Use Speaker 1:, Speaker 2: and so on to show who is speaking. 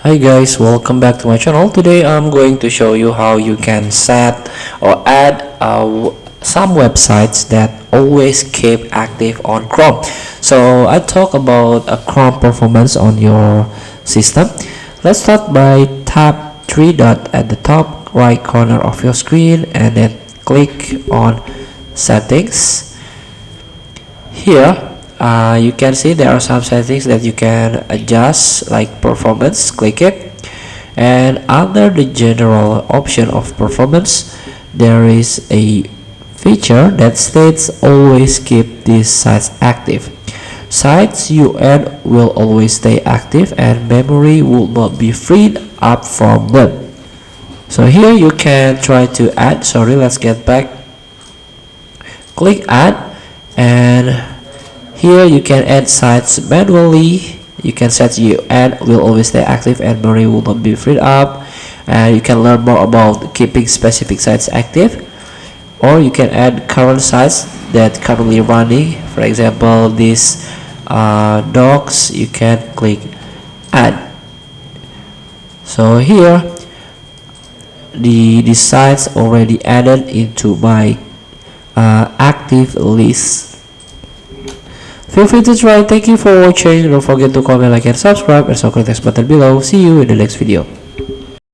Speaker 1: Hi guys, welcome back to my channel. Today I'm going to show you how you can set or add some websites that always keep active on Chrome. So I talk about a Chrome performance on your system. Let's start by tap three dot at the top right corner of your screen and then click on settings. Here you can see there are some settings that you can adjust, like performance. Click it, and under the general option of performance there is a feature that states always keep these sites active. Sites you add will always stay active and memory will not be freed up from them. So here you can try to add, let's get back. Click add, and here you can add sites manually. You can set you add will always stay active and memory will not be freed up, and you can learn more about keeping specific sites active. Or you can add current sites that currently running. For example, this docs, you can click add. So here the sites already added into my active list. Feel free to try. Thank you for watching. Don't forget to comment, like, and subscribe, and click the button below. See you in the next video.